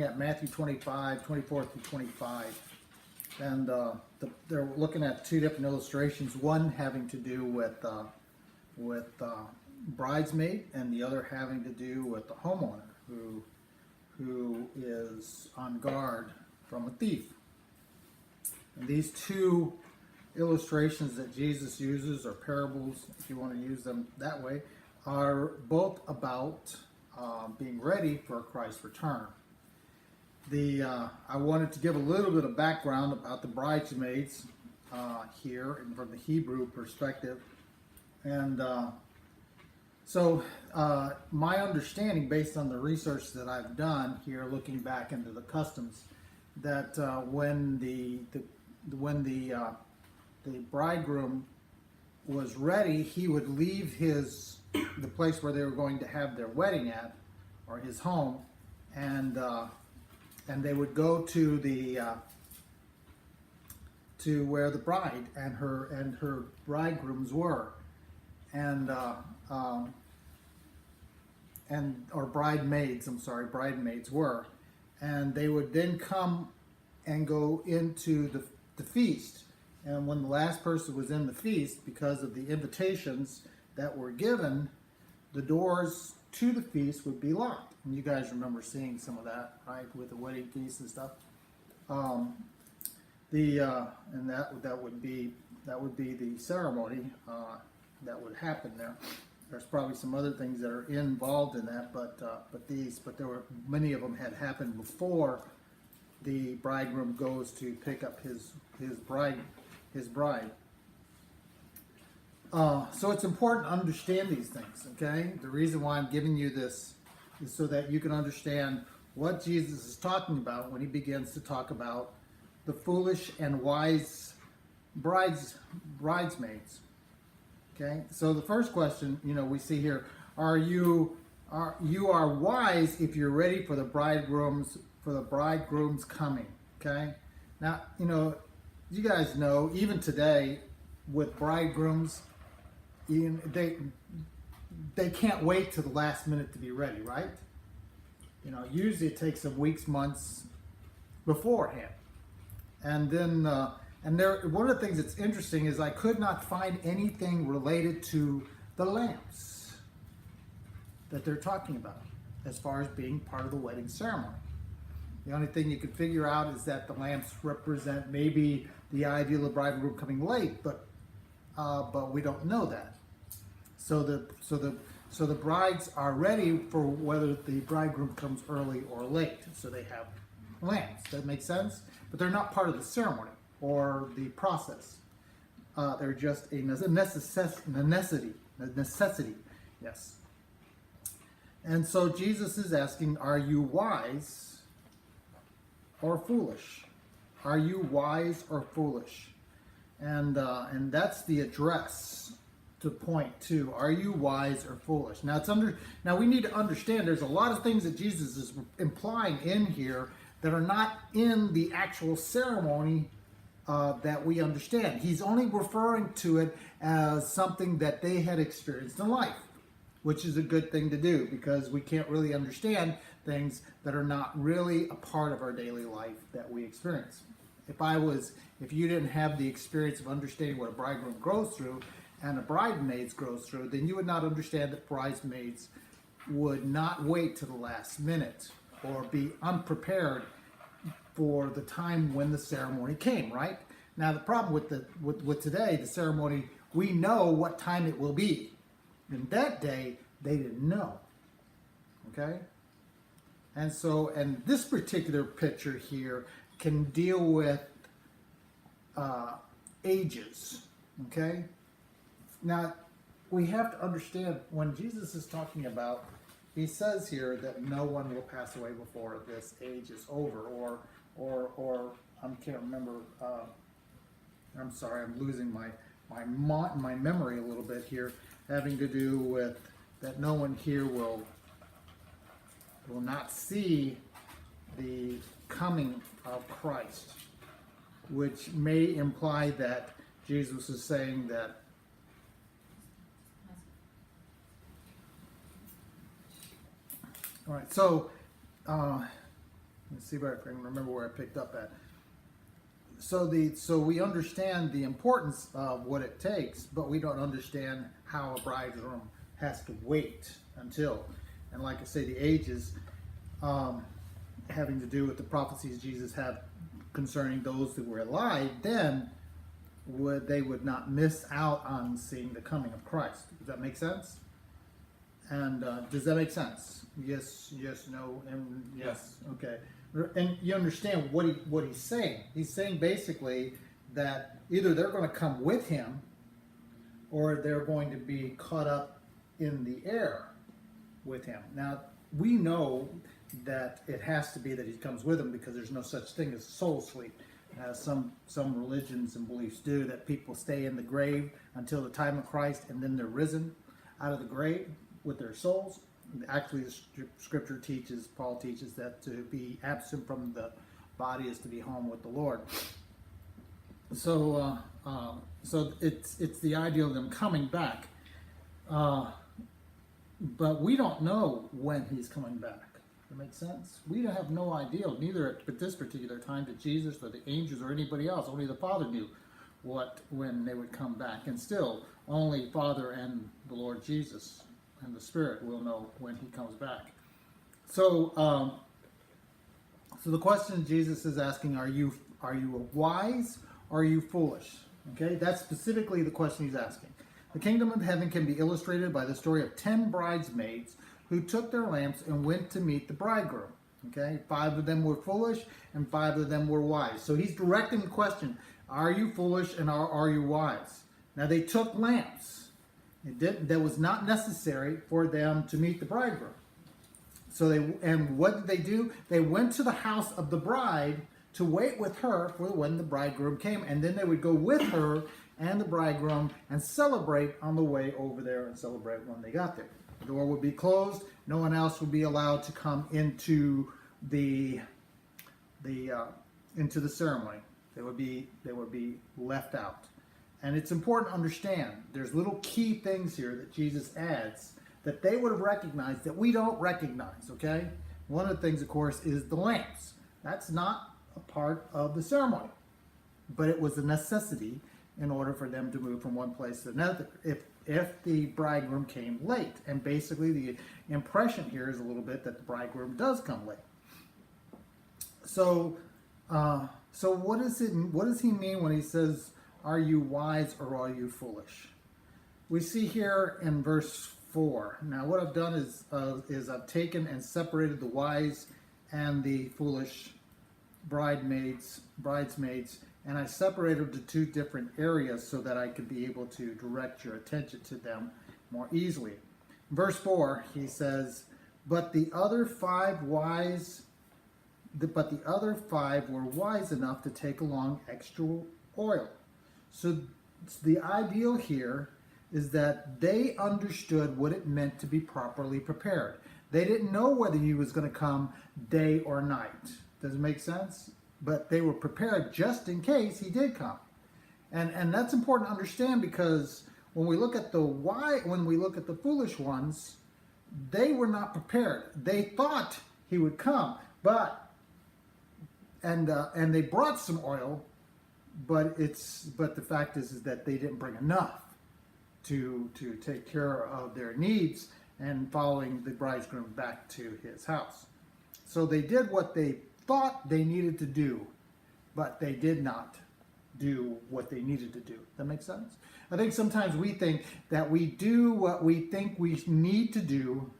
at Matthew 25, 24 through 25. And they're looking at two different illustrations, one having to do with bridesmaid, and the other having to do with the homeowner who is on guard from a thief. And these two illustrations that Jesus uses, or parables, if you want to use them that way, are both about being ready for Christ's return. I wanted to give a little bit of background about the bridesmaids here, and from the Hebrew perspective. And so my understanding, based on the research that I've done here, looking back into the customs, that when the bridegroom was ready, he would leave the place where they were going to have their wedding at, or his home, and they would go to where the bride and her bridegrooms were, or bridesmaids were, and they would then come and go into the feast. And when the last person was in the feast, because of the invitations that were given, the doors to the feast would be locked. And you guys remember seeing some of that, right, with the wedding feast and stuff. And that would be the ceremony that would happen there. There's probably some other things that are involved in that, but there were many of them had happened before the bridegroom goes to pick up his bride. So it's important to understand these things, okay? The reason why I'm giving you this is so that you can understand what Jesus is talking about when he begins to talk about the foolish and wise bridesmaids. Okay? So the first question, we see here, you are wise if you're ready for the bridegroom's coming. Okay? Now, you guys know, even today, with bridegrooms, they can't wait till the last minute to be ready, right? Usually it takes them weeks, months beforehand. And then, one of the things that's interesting is I could not find anything related to the lamps that they're talking about as far as being part of the wedding ceremony. The only thing you could figure out is that the lamps represent maybe the ideal of the bridegroom coming late, but we don't know that. So the brides are ready for whether the bridegroom comes early or late. So they have lamps. That makes sense? But they're not part of the ceremony or the process. They're just a necessity. Yes. And so Jesus is asking, are you wise or foolish? Are you wise or foolish? And that's the address to point to. Are you wise or foolish? Now Now we need to understand there's a lot of things that Jesus is implying in here that are not in the actual ceremony that we understand. He's only referring to it as something that they had experienced in life, which is a good thing to do, because we can't really understand things that are not really a part of our daily life that we experience. If you didn't have the experience of understanding what a bridegroom goes through and a bridesmaid goes through, then you would not understand that bridesmaids would not wait to the last minute or be unprepared for the time when the ceremony came, right? Now the problem with today, the ceremony, we know what time it will be. In that day, they didn't know. Okay? And this particular picture here can deal with ages. Okay? Now, we have to understand when Jesus is talking about, he says here that no one will pass away before this age is over, or I can't remember. I'm sorry, I'm losing my memory a little bit here, having to do with that no one here will not see the coming of Christ, which may imply that Jesus is saying that all right, so let's see if I can remember where I picked up at. So we understand the importance of what it takes, but we don't understand how a bridegroom has to wait until. And like I say, the ages having to do with the prophecies Jesus had concerning those that were alive, then they would not miss out on seeing the coming of Christ. Does that make sense? And does that make sense? Yes, no, and yes. Okay. And you understand what he's saying. He's saying basically that either they're going to come with him or they're going to be caught up in the air with him. Now, we know that it has to be that he comes with him, because there's no such thing as soul sleep. Some religions and beliefs do, that people stay in the grave until the time of Christ, and then they're risen out of the grave with their souls. Actually, the scripture teaches, Paul teaches, that to be absent from the body is to be home with the Lord. So it's the idea of them coming back, but we don't know when he's coming back. That makes sense? We have no idea, neither at this particular time did Jesus or the angels or anybody else. Only the Father knew when they would come back, and still only Father and the Lord Jesus and the Spirit will know when he comes back. So the question Jesus is asking: Are you wise or are you foolish? Okay, that's specifically the question he's asking. The kingdom of heaven can be illustrated by the story of 10 bridesmaids who took their lamps and went to meet the bridegroom. Okay, 5 of them were foolish and 5 of them were wise. So he's directing the question: Are you foolish and are you wise? Now, they took lamps. That was not necessary for them to meet the bridegroom. And what did they do? They went to the house of the bride to wait with her for when the bridegroom came, and then they would go with her and the bridegroom and celebrate on the way over there, and celebrate when they got there. The door would be closed. No one else would be allowed to come into the ceremony. They would be left out. And it's important to understand there's little key things here that Jesus adds that they would have recognized that we don't recognize, okay? One of the things, of course, is the lamps. That's not a part of the ceremony, but it was a necessity in order for them to move from one place to another if the bridegroom came late. And basically the impression here is a little bit that the bridegroom does come late. So what does he mean when he says, are you wise or are you foolish? We see here in verse 4. Now what I've done is I've taken and separated the wise and the foolish bridesmaids, and I separated the 2 different areas so that I could be able to direct your attention to them more easily. Verse 4, he says, but the other 5 were wise enough to take along extra oil. So the ideal here is that they understood what it meant to be properly prepared. They didn't know whether he was going to come day or night. Does it make sense? But they were prepared just in case he did come. And that's important to understand, because when we look at the foolish ones, they were not prepared. They thought he would come, and they brought some oil, but the fact is that they didn't bring enough to take care of their needs and following the bridegroom back to his house. So they did what they thought they needed to do, but they did not do what they needed to do. That makes sense? I think sometimes we think that we do what we think we need to do,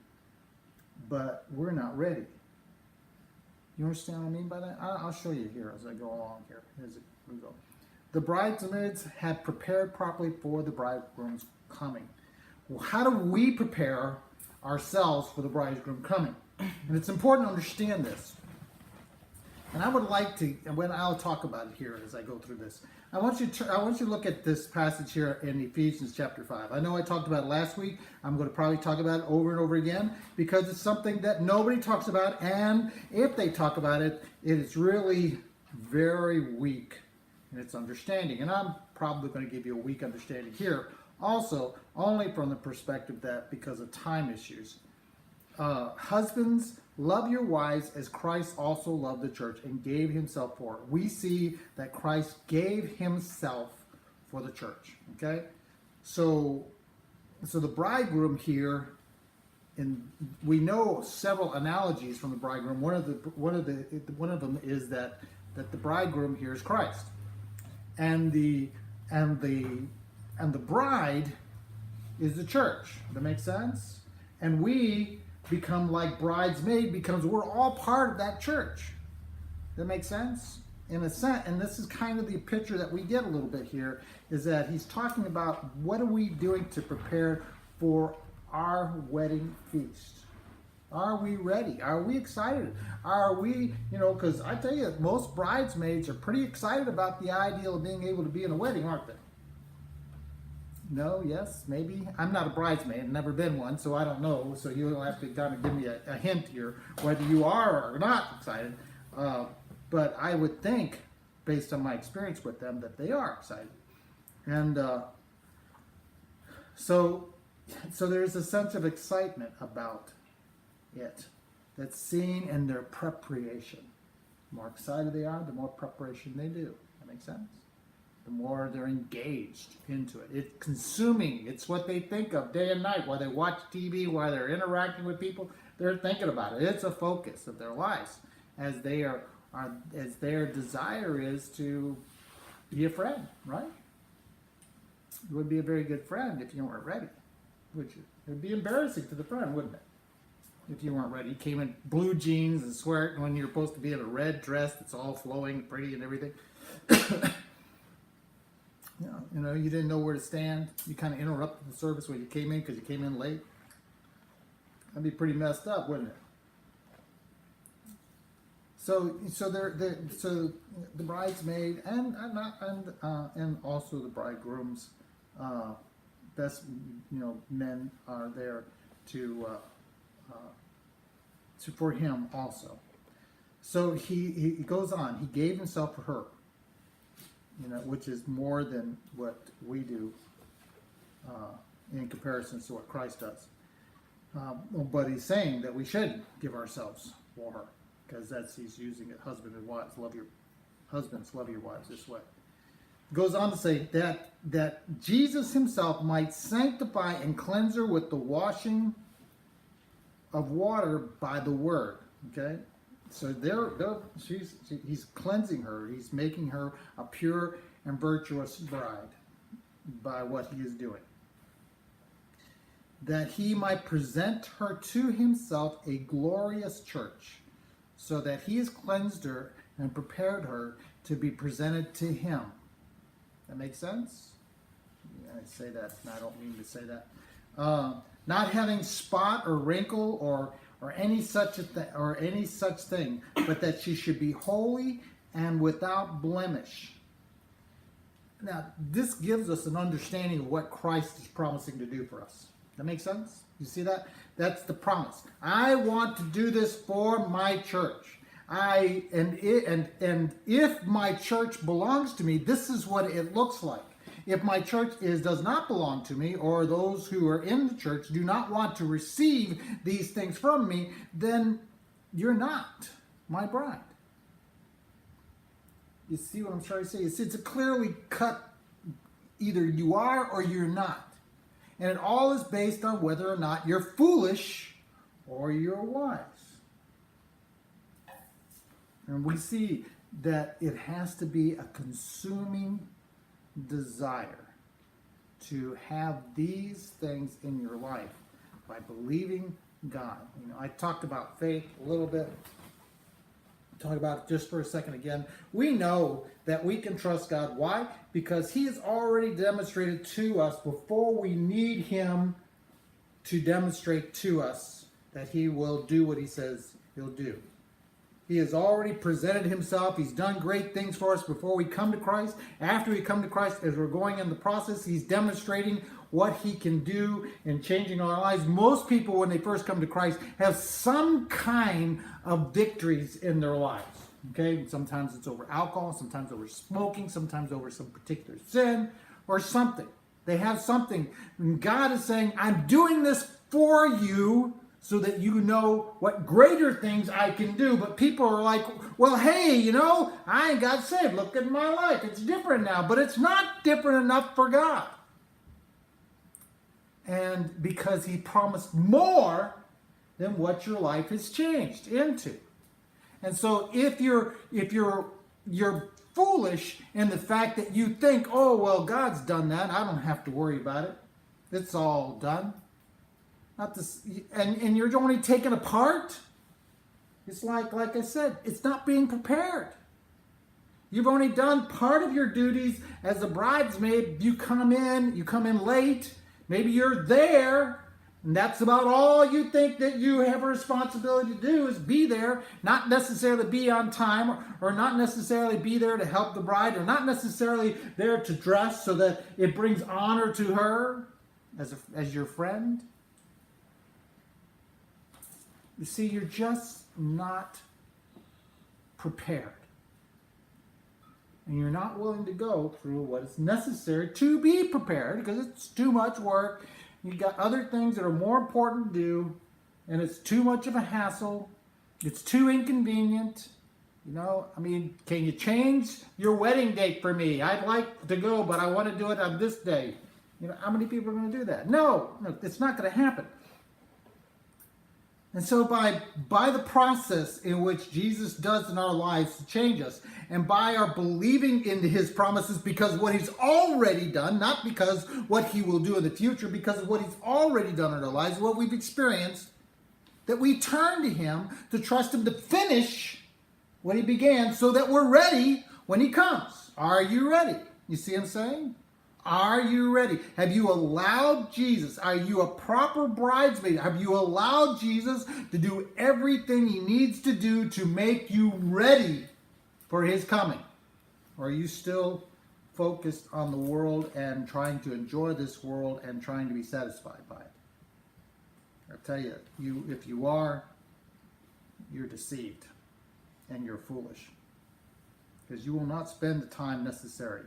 but we're not ready. You understand what I mean by that? I'll show you here as I go along here. We go. The bridesmaids had prepared properly for the bridegroom's coming. Well, how do we prepare ourselves for the bridegroom coming? And it's important to understand this. And I would like to, and when I'll talk about it here as I go through this, I want you to look at this passage here in Ephesians chapter 5. I know I talked about it last week. I'm going to probably talk about it over and over again, because it's something that nobody talks about, and if they talk about it, it is really very weak in its understanding. And I'm probably going to give you a weak understanding here also, only from the perspective that because of time issues. Husbands, Love your wives as Christ also loved the church and gave himself for it. We see that Christ gave himself for the church. Okay? So the bridegroom here, and we know several analogies from the bridegroom. One of them is that the bridegroom here is Christ. And the bride is the church. That makes sense? And we become like bridesmaid because we're all part of that church. That makes sense? In a sense, and this is kind of the picture that we get a little bit here, is that he's talking about what are we doing to prepare for our wedding feast? Are we ready? Are we excited? Are we, because I tell you, most bridesmaids are pretty excited about the idea of being able to be in a wedding, aren't they? No, yes, maybe. I'm not a bridesmaid, I've never been one, so I don't know. So you'll have to kind of give me a hint here, whether you are or not excited. But I would think, based on my experience with them, that they are excited. And so there's a sense of excitement about it that's seen in their preparation. The more excited they are, the more preparation they do. That makes sense? The more they're engaged into it. It's consuming. It's what they think of day and night. While they watch TV, while they're interacting with people, they're thinking about it. It's a focus of their lives as as their desire is to be a friend, right? You would be a very good friend if you weren't ready, would you? It would be embarrassing to the friend, wouldn't it? If you weren't ready. You came in blue jeans and sweat when you're supposed to be in a red dress that's all flowing, pretty and everything. You didn't know where to stand. You kind of interrupted the service when you came in because you came in late. That'd be pretty messed up, wouldn't it? So the bridesmaid and also the bridegroom's best men are there to for him also. So he goes on. He gave himself for her. Which is more than what we do in comparison to what Christ does. But he's saying that we should give ourselves for her, because he's using it. Husband and wives, love your husbands, love your wives this way. Goes on to say that Jesus himself might sanctify and cleanse her with the washing of water by the word. Okay. So he's cleansing her. He's making her a pure and virtuous bride by what he is doing. That he might present her to himself a glorious church, so that he has cleansed her and prepared her to be presented to him. That makes sense? Yeah, I say that, and I don't mean to say that. Not having spot or wrinkle or any such thing, but that she should be holy and without blemish. Now, this gives us an understanding of what Christ is promising to do for us. That makes sense? You see that? That's the promise. I want to do this for my church. And if my church belongs to me, this is what it looks like. If my church does not belong to me, or those who are in the church do not want to receive these things from me, then you're not my bride. You see what I'm trying to say? It's a clearly cut, either you are or you're not. And it all is based on whether or not you're foolish or you're wise. And we see that it has to be a consuming desire to have these things in your life by believing God. I talked about faith a little bit. Talk about it just for a second again. We know that we can trust God. Why? Because he has already demonstrated to us before we need him to demonstrate to us that he will do what he says he'll do. He has already presented himself. He's done great things for us before we come to Christ. After we come to Christ, as we're going in the process, he's demonstrating what he can do in changing our lives. Most people, when they first come to Christ, have some kind of victories in their lives. Okay? Sometimes it's over alcohol, sometimes over smoking, sometimes over some particular sin or something. They have something. And God is saying, I'm doing this for you so that you know what greater things I can do. But people are like, well, hey, I ain't got saved. Look at my life. It's different now. But it's not different enough for God. And because he promised more than what your life has changed into. And so if you're foolish in the fact that you think, oh, well, God's done that. I don't have to worry about it. It's all done. Not this, and you're only taken apart. It's like I said, it's not being prepared. You've only done part of your duties as a bridesmaid. You come in late. Maybe you're there, and that's about all you think that you have a responsibility to do is be there, not necessarily be on time, or not necessarily be there to help the bride, or not necessarily there to dress so that it brings honor to her as your friend. You see, you're just not prepared. And you're not willing to go through what is necessary to be prepared because it's too much work. You got other things that are more important to do, and it's too much of a hassle. It's too inconvenient. Can you change your wedding date for me? I'd like to go, but I want to do it on this day. How many people are going to do that? No, it's not going to happen. And so by the process in which Jesus does in our lives to change us, and by our believing into his promises because what he's already done, not because what he will do in the future, because of what he's already done in our lives, what we've experienced, that we turn to him to trust him to finish what he began so that we're ready when he comes. Are you ready? You see what I'm saying? Are you ready? Have you allowed Jesus? Are you a proper bridesmaid? Have you allowed Jesus to do everything he needs to do to make you ready for his coming? Or are you still focused on the world and trying to enjoy this world and trying to be satisfied by it? I tell you, if you are, you're deceived and you're foolish. Because you will not spend the time necessary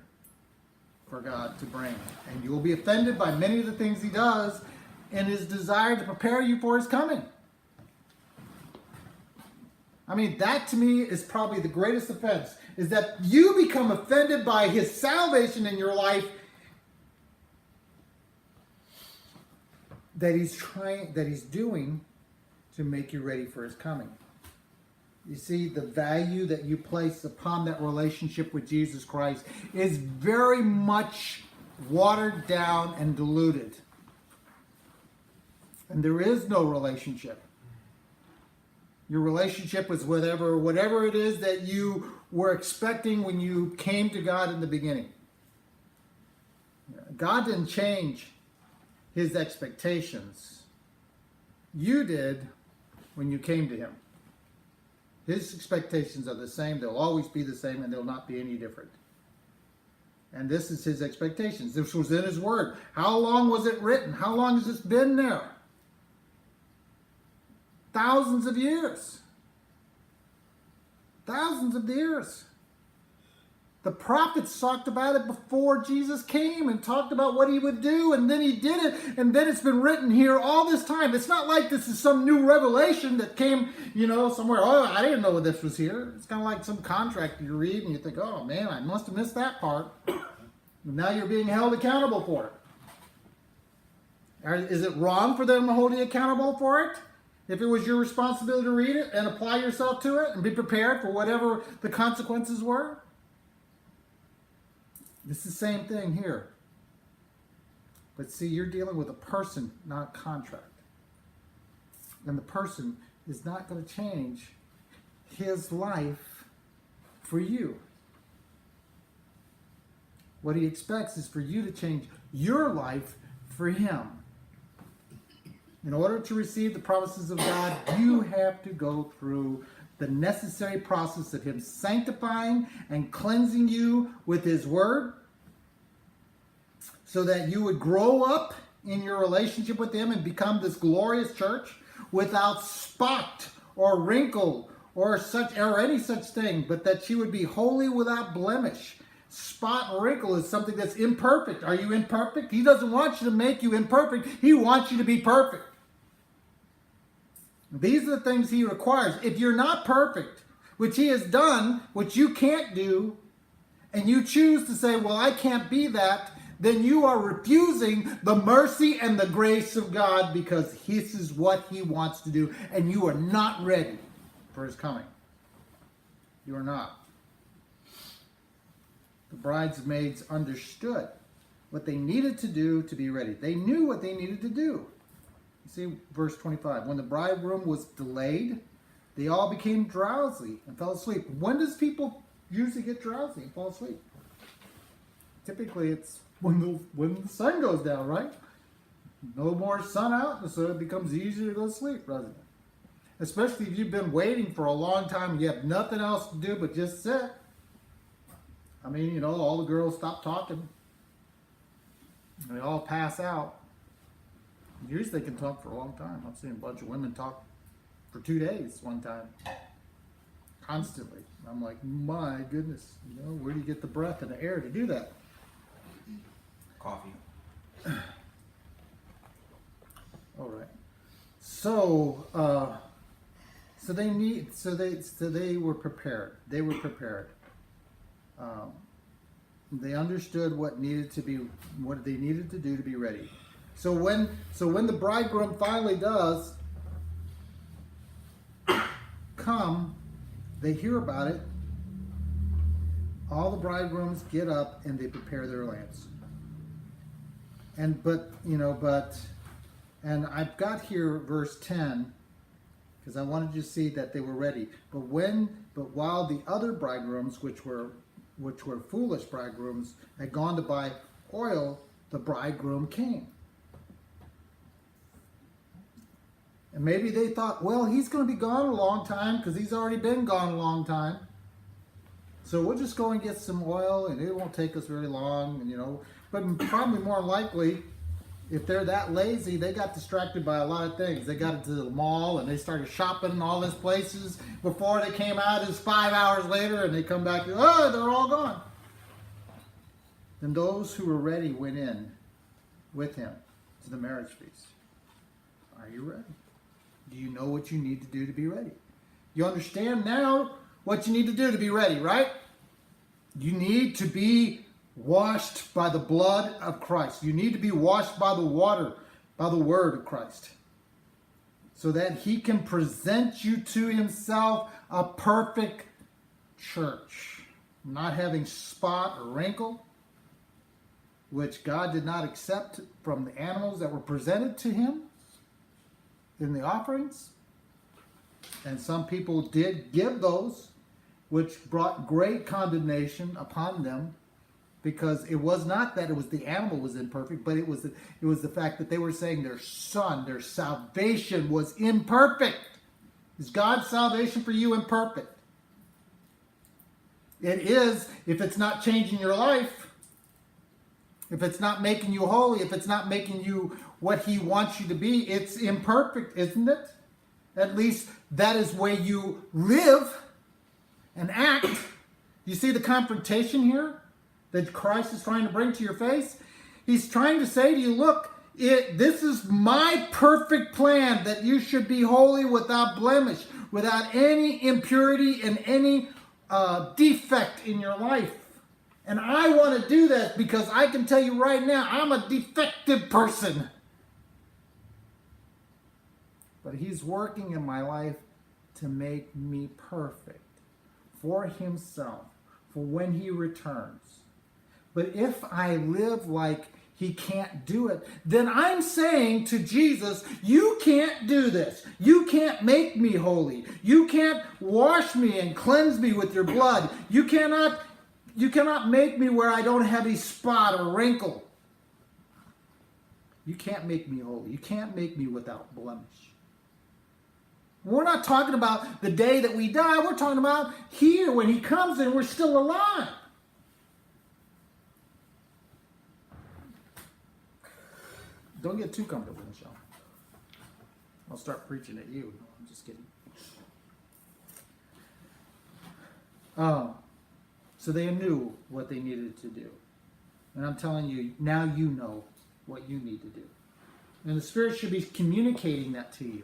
for God to bring. And you will be offended by many of the things he does in his desire to prepare you for his coming. That to me is probably the greatest offense, is that you become offended by his salvation in your life that he's doing to make you ready for his coming. You see, the value that you place upon that relationship with Jesus Christ is very much watered down and diluted. And there is no relationship. Your relationship is whatever it is that you were expecting when you came to God in the beginning. God didn't change his expectations. You did when you came to him. His expectations are the same. They'll always be the same, and they'll not be any different. And this is his expectations. This was in his word. How long was it written? How long has this been there? Thousands of years. Thousands of years. The prophets talked about it before Jesus came and talked about what he would do, and then he did it, and then it's been written here all this time. It's not like this is some new revelation that came, somewhere. Oh, I didn't know this was here. It's kind of like some contract you read and you think, oh man, I must have missed that part. Now you're being held accountable for it. Is it wrong for them to hold you accountable for it? If it was your responsibility to read it and apply yourself to it and be prepared for whatever the consequences were? It's the same thing here. But see, you're dealing with a person, not a contract. And the person is not going to change his life for you. What he expects is for you to change your life for him. In order to receive the promises of God, you have to go through the necessary process of him sanctifying and cleansing you with his word so that you would grow up in your relationship with him and become this glorious church without spot or wrinkle or any such thing, but that you would be holy without blemish. Spot and wrinkle is something that's imperfect. Are you imperfect? He doesn't want you to make you imperfect. He wants you to be perfect. These are the things he requires. If you're not perfect, which he has done, which you can't do, and you choose to say, well, I can't be that, then you are refusing the mercy and the grace of God, because this is what he wants to do, and you are not ready for his coming. You are not. The bridesmaids understood what they needed to do to be ready. They knew what they needed to do. You see, verse 25. When the bridegroom was delayed, they all became drowsy and fell asleep. When does people usually get drowsy and fall asleep? Typically, it's when the sun goes down, right? No more sun out, so it becomes easier to go to sleep, doesn't it? Especially if you've been waiting for a long time and you have nothing else to do but just sit. I mean, all the girls stop talking. They all pass out. Usually they can talk for a long time. I've seen a bunch of women talk for 2 days one time. Constantly. I'm like, my goodness. Where do you get the breath and the air to do that? Coffee. All right. So they were prepared. They were prepared. They understood what they needed to do to be ready. So when the bridegroom finally does come, they hear about it. All the bridegrooms get up and they prepare their lamps. And I've got here verse 10 because I wanted you to see that they were ready. But while the other bridegrooms, which were foolish bridegrooms, had gone to buy oil, the bridegroom came. And maybe they thought, well, he's going to be gone a long time because he's already been gone a long time. So we'll just go and get some oil and it won't take us very long, But probably more likely, if they're that lazy, they got distracted by a lot of things. They got into the mall and they started shopping in all these places. Before they came out, it's 5 hours later and they come back, they're all gone. Then those who were ready went in with him to the marriage feast. Are you ready? Do you know what you need to do to be ready? You understand now what you need to do to be ready, right? You need to be washed by the blood of Christ. You need to be washed by the water, by the word of Christ, so that he can present you to himself a perfect church, not having spot or wrinkle, which God did not accept from the animals that were presented to him in the offerings. And some people did give those, which brought great condemnation upon them, because it was not that it was the animal was imperfect, but it was the fact that they were saying their salvation was imperfect. Is God's salvation for you imperfect? It is, if it's not changing your life, if it's not making you holy, if it's not making you what he wants you to be, it's imperfect, isn't it? At least that is where you live and act. You see the confrontation here that Christ is trying to bring to your face? He's trying to say to you, look, this is my perfect plan, that you should be holy without blemish, without any impurity and any defect in your life. And I want to do that because I can tell you right now, I'm a defective person. But he's working in my life to make me perfect for himself, for when he returns. But if I live like he can't do it, then I'm saying to Jesus, you can't do this. You can't make me holy. You can't wash me and cleanse me with your blood. You cannot make me where I don't have a spot or wrinkle. You can't make me holy. You can't make me without blemish. We're not talking about the day that we die. We're talking about here when he comes and we're still alive. Don't get too comfortable, Michelle. I'll start preaching at you. I'm just kidding. So they knew what they needed to do. And I'm telling you, now you know what you need to do. And the Spirit should be communicating that to you.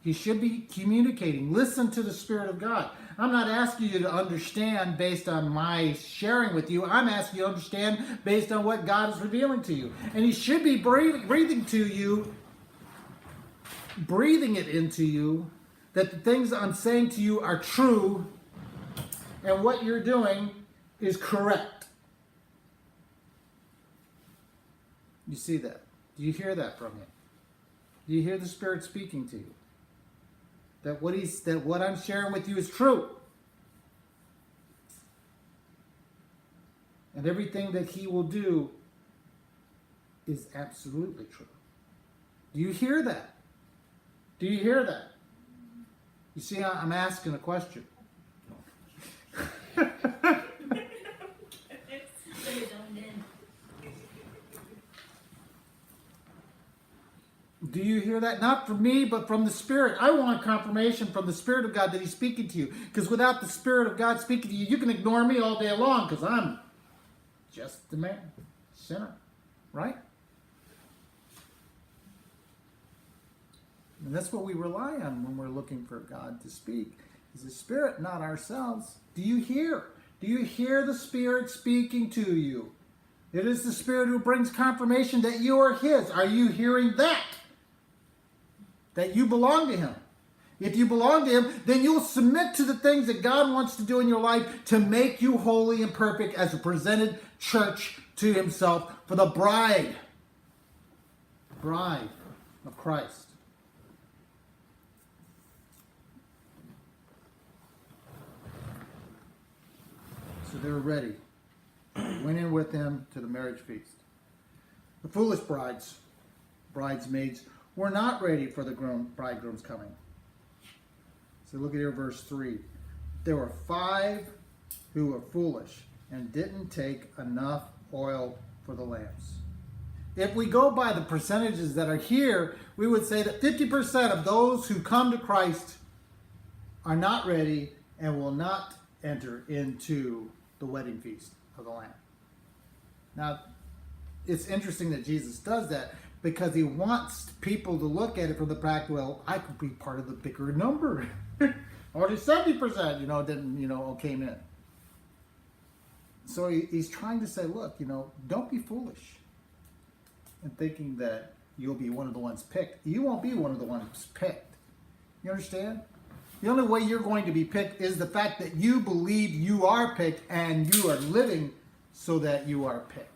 He should be communicating. Listen to the Spirit of God. I'm not asking you to understand based on my sharing with you. I'm asking you to understand based on what God is revealing to you. And He should be breathing to you, breathing it into you, that the things I'm saying to you are true and what you're doing is correct. You see that? Do you hear that from Him? Do you hear the Spirit speaking to you? That what I'm sharing with you is true. And everything that He will do is absolutely true. Do you hear that? Do you hear that? You see how I'm asking a question? Do you hear that? Not from me, but from the Spirit. I want confirmation from the Spirit of God that He's speaking to you. Because without the Spirit of God speaking to you, you can ignore me all day long because I'm just the man, sinner, right? And that's what we rely on when we're looking for God to speak. Is the Spirit, not ourselves. Do you hear? Do you hear the Spirit speaking to you? It is the Spirit who brings confirmation that you are His. Are you hearing that? That you belong to Him. If you belong to Him, then you'll submit to the things that God wants to do in your life to make you holy and perfect as a presented church to Himself for the bride of Christ. So they were ready. Went in with Him to the marriage feast. The foolish bridesmaids, were not ready for the bridegroom's coming. So look at here, verse 3. There were 5 who were foolish and didn't take enough oil for the lamps. If we go by the percentages that are here, we would say that 50% of those who come to Christ are not ready and will not enter into the wedding feast of the Lamb. Now, it's interesting that Jesus does that because He wants people to look at it from the fact, well, I could be part of the bigger number. Only 70%, came in. So He's trying to say, look, don't be foolish in thinking that you'll be one of the ones picked. You won't be one of the ones picked. You understand? The only way you're going to be picked is the fact that you believe you are picked and you are living so that you are picked.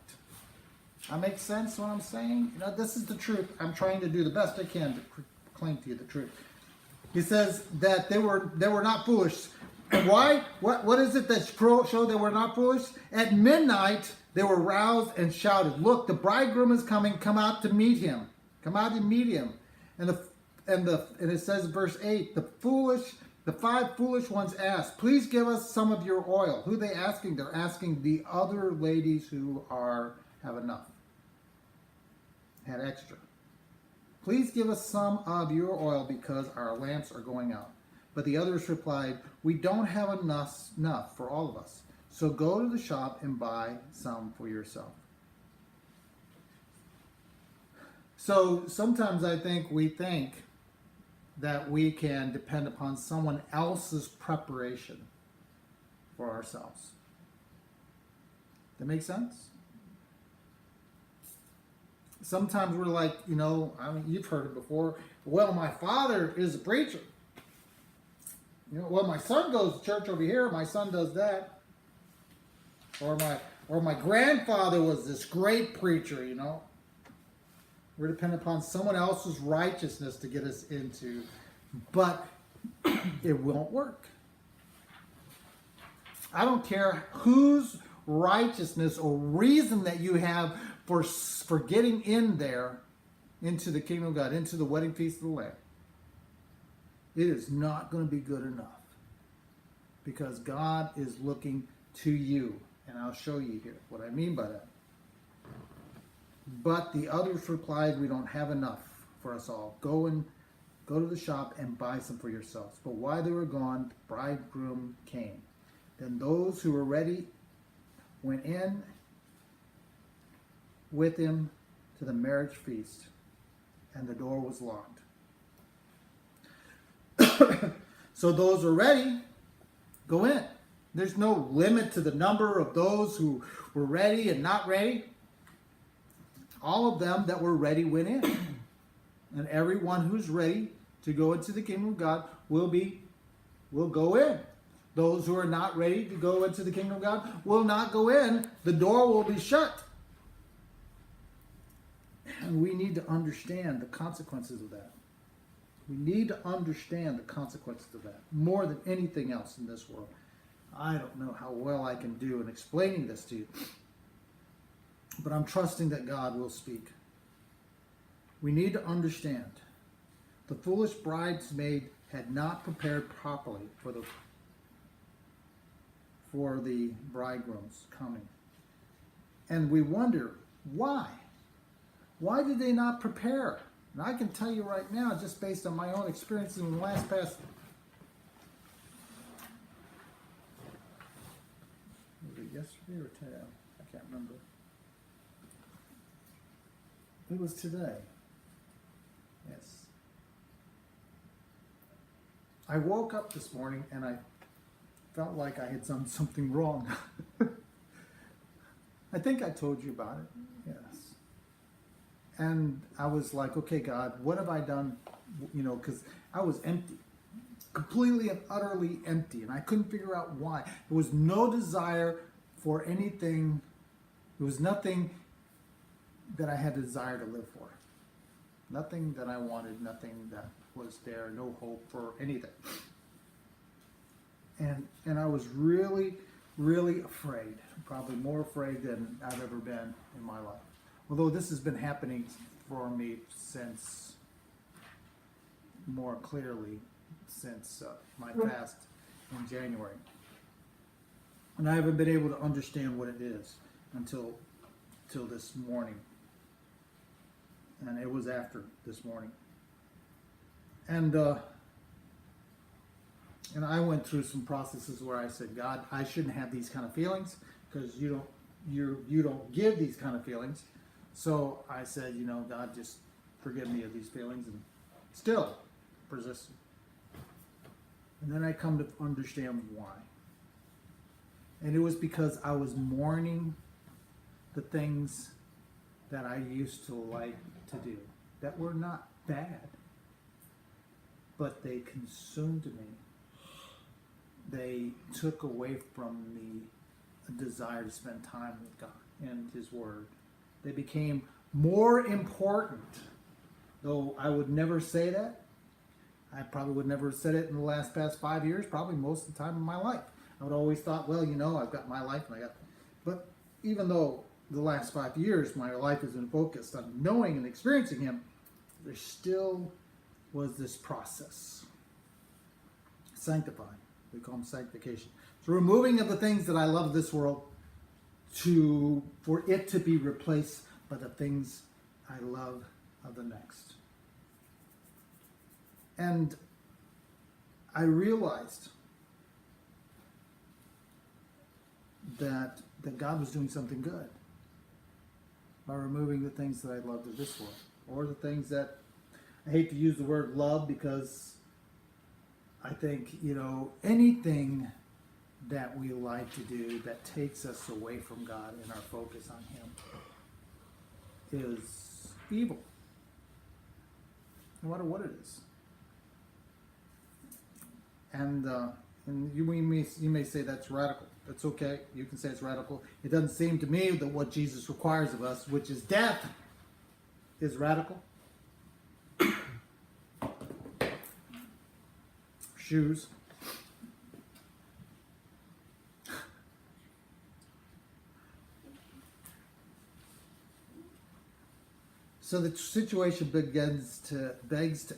That makes sense what I'm saying? This is the truth. I'm trying to do the best I can to proclaim to you the truth. He says that they were not foolish. And why? What is it that showed they were not foolish? At midnight, they were roused and shouted, "Look, the bridegroom is coming. Come out to meet him. Come out and meet him." And it says, verse 8, the 5 foolish ones asked, "Please give us some of your oil." Who are they asking? They're asking the other ladies who have enough, had extra. "Please give us some of your oil because our lamps are going out." But the others replied, "We don't have enough for all of us. So go to the shop and buy some for yourself." So sometimes we think that we can depend upon someone else's preparation for ourselves. That make sense? Sometimes we're like, you've heard it before. Well, my father is a preacher. Well, my son goes to church over here. My son does that. Or my grandfather was this great preacher, We're dependent upon someone else's righteousness to get us into, but it won't work. I don't care whose righteousness or reason that you have for getting in there, into the kingdom of God, into the wedding feast of the Lamb. It is not going to be good enough because God is looking to you, and I'll show you here what I mean by that. But the others replied, "We don't have enough for us all. Go to the shop and buy some for yourselves." But while they were gone, the bridegroom came. Then those who were ready went in with him to the marriage feast, and the door was locked. So those who are ready, go in. There's no limit to the number of those who were ready and not ready. All of them that were ready went in. And everyone who's ready to go into the kingdom of God will go in. Those who are not ready to go into the kingdom of God will not go in. The door will be shut. And we need to understand the consequences of that. We need to understand the consequences of that more than anything else in this world. I don't know how well I can do in explaining this to you, but I'm trusting that God will speak. We need to understand the foolish bridesmaid had not prepared properly for the bridegroom's coming. And we wonder, why? Why did they not prepare? And I can tell you right now, just based on my own experiences in the last past, was it yesterday or today? I can't remember. It was today. Yes. I woke up this morning and I felt like I had done something wrong. I think I told you about it. Yes. And I was like, okay, God, what have I done? You know, because I was empty. Completely and utterly empty. And I couldn't figure out why. There was no desire for anything. There was nothing that I had a desire to live for. Nothing that I wanted. Nothing that was there. No hope for anything. And I was really, really afraid. Probably more afraid than I've ever been in my life. Although this has been happening for me since, more clearly, since my fast in January. And I haven't been able to understand what it is until this morning. And it was after this morning. And I went through some processes where I said, God, I shouldn't have these kind of feelings because you don't give these kind of feelings. So I said, you know, God, just forgive me of these feelings, and still persisted. And then I come to understand why. And it was because I was mourning the things that I used to like to do that were not bad, but they consumed me. They took away from me a desire to spend time with God and His Word. They became more important, though I would never say that. I probably would never have said it in the past 5 years, probably most of the time in my life. I would always thought, well, you know, I've got my life and but even though the last 5 years my life has been focused on knowing and experiencing Him, there still was this process. Sanctifying. We call them sanctification. It's removing of the things that I love of this world for it to be replaced by the things I love of the next. And I realized that God was doing something good by removing the things that I loved of this world, or the things that, I hate to use the word love because I think, you know, anything that we like to do that takes us away from God and our focus on Him is evil, no matter what it is. And you may say that's radical. That's okay. You can say it's radical. It doesn't seem to me that what Jesus requires of us, which is death, is radical. Shoes. So the situation begs to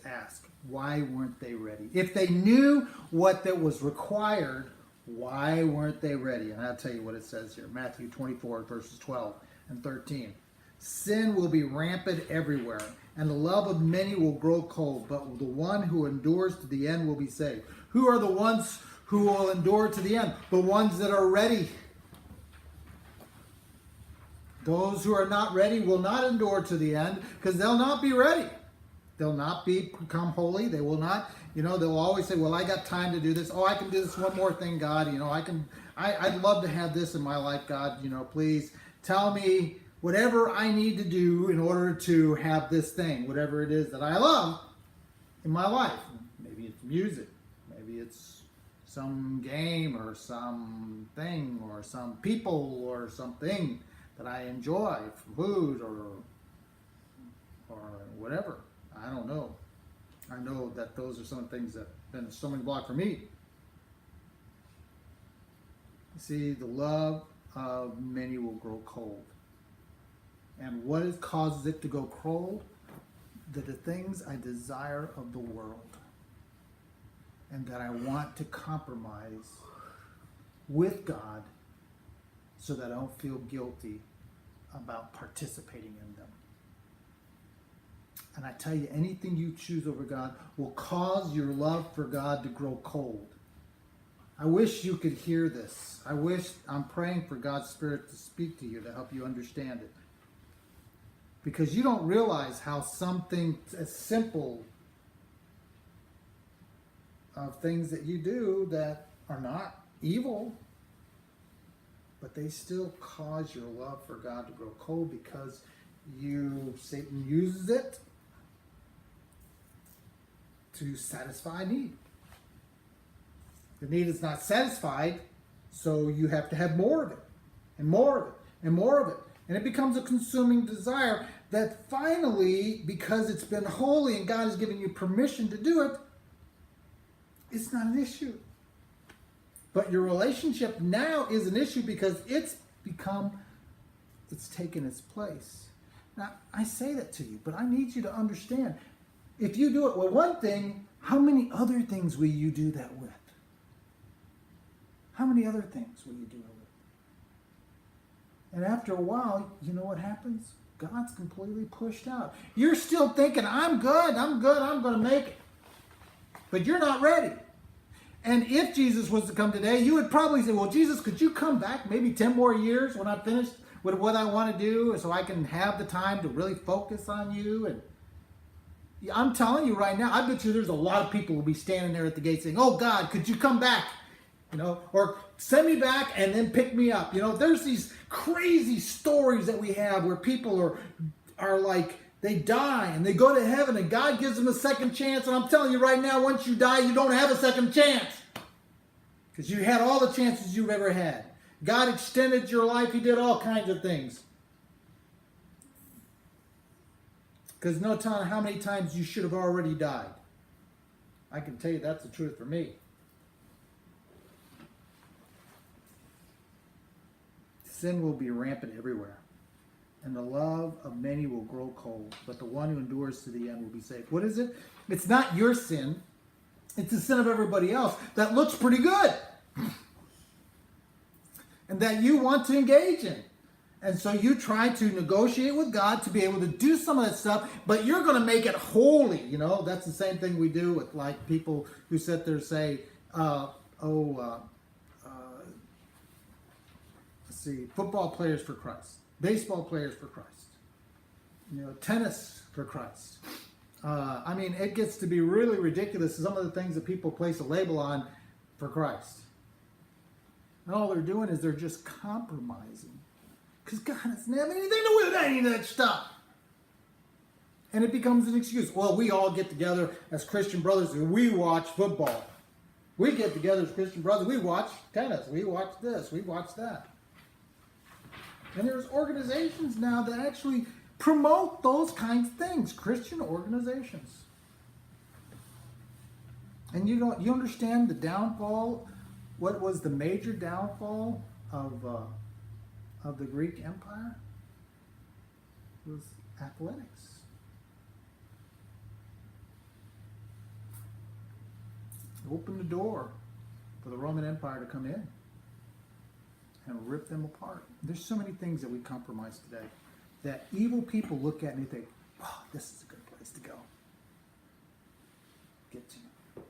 ask, why weren't they ready? If they knew what that was required, why weren't they ready? And I'll tell you what it says here. Matthew 24, verses 12 and 13. Sin will be rampant everywhere, and the love of many will grow cold, but the one who endures to the end will be saved. Who are the ones who will endure to the end? The ones that are ready. Those who are not ready will not endure to the end because they'll not be ready. They'll not become holy. They will not, they'll always say, well, I got time to do this. Oh, I can do this one more thing, God. I'd love to have this in my life, God. Please tell me whatever I need to do in order to have this thing, whatever it is that I love in my life. Maybe it's music. Maybe it's some game or something or some people or something that I enjoy, food or whatever. I don't know. I know that those are some of the things that have been a stumbling block for me. See, the love of many will grow cold. And what causes it to go cold? The things I desire of the world. And that I want to compromise with God so that I don't feel guilty about participating in them. And I tell you, anything you choose over God will cause your love for God to grow cold. I wish you could hear this. I'm praying for God's Spirit to speak to you to help you understand it. Because you don't realize how something as simple of things that you do that are not evil, but they still cause your love for God to grow cold because Satan uses it to satisfy a need. The need is not satisfied, so you have to have more of it, and more of it, and more of it. And it becomes a consuming desire that finally, because it's been holy and God has given you permission to do it, it's not an issue. But your relationship now is an issue because it's taken its place. Now, I say that to you, but I need you to understand. If you do it with one thing, how many other things will you do that with? How many other things will you do it with? And after a while, you know what happens? God's completely pushed out. You're still thinking, I'm good, I'm going to make it. But you're not ready. And if Jesus was to come today, you would probably say, well, Jesus, could you come back maybe 10 more years when I'm finished with what I want to do so I can have the time to really focus on you? And I'm telling you right now, I bet you there's a lot of people who will be standing there at the gate saying, oh, God, could you come back? Or send me back and then pick me up. There's these crazy stories that we have where people are like, they die and they go to heaven and God gives them a second chance. And I'm telling you right now, once you die, you don't have a second chance. Because you had all the chances you've ever had. God extended your life. He did all kinds of things. Because no telling how many times you should have already died. I can tell you that's the truth for me. Sin will be rampant everywhere, and the love of many will grow cold, but the one who endures to the end will be saved. What is it? It's not your sin. It's the sin of everybody else that looks pretty good and that you want to engage in. And so you try to negotiate with God to be able to do some of that stuff, but you're going to make it holy. That's the same thing we do with like people who sit there and say, football players for Christ, baseball players for Christ, tennis for Christ. It gets to be really ridiculous, some of the things that people place a label on for Christ. And all they're doing is they're just compromising. Because God doesn't have anything to do with any of that stuff. And it becomes an excuse. Well, we all get together as Christian brothers and we watch football. We get together as Christian brothers, we watch tennis, we watch this, we watch that. And there's organizations now that actually promote those kinds of things, Christian organizations. And you understand the downfall, what was the major downfall of the Greek Empire? It was athletics. It opened the door for the Roman Empire to come in and rip them apart. There's so many things that we compromise today that evil people look at and they think, oh, this is a good place to go. Get to you.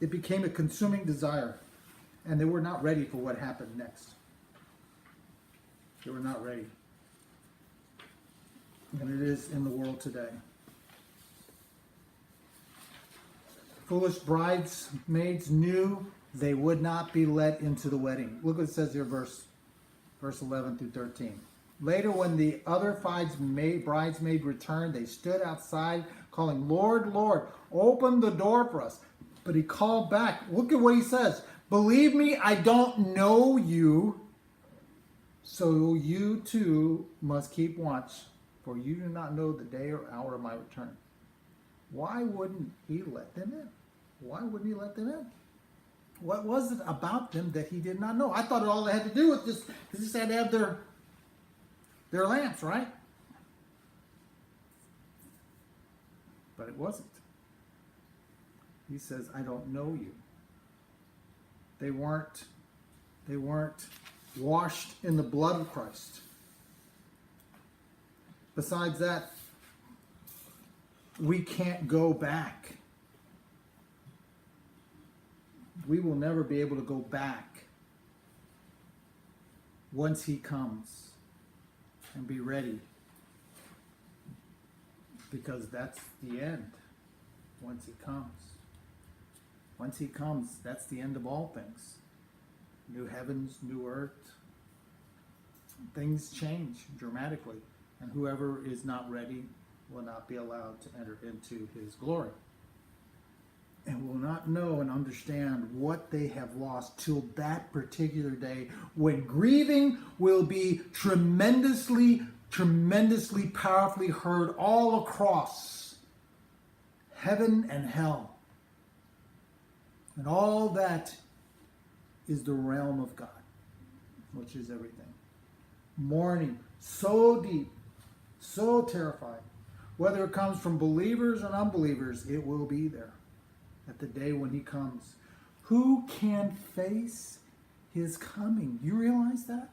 It became a consuming desire, and they were not ready for what happened next. They were not ready. And it is in the world today. Foolish bridesmaids knew they would not be let into the wedding. Look what it says here, verse 11 through 13. Later, when the other bridesmaids returned, they stood outside calling, Lord, Lord, open the door for us. But he called back. Look at what he says. Believe me, I don't know you. So you too must keep watch, for you do not know the day or hour of my return. Why wouldn't he let them in? Why wouldn't he let them in? What was it about them that he did not know? I thought all they had to do was just had to have their lamps, right? But it wasn't. He says, I don't know you. They weren't washed in the blood of Christ. Besides that, we can't go back. We will never be able to go back once he comes and be ready. Because that's the end. Once he comes. Once he comes, that's the end of all things. New heavens, new earth. Things change dramatically. And whoever is not ready will not be allowed to enter into his glory. And will not know and understand what they have lost till that particular day when grieving will be tremendously, tremendously powerfully heard all across heaven and hell. And all that is the realm of God, which is everything. Mourning so deep, so terrifying. Whether it comes from believers and unbelievers, it will be there at the day when he comes. Who can face his coming? You realize that?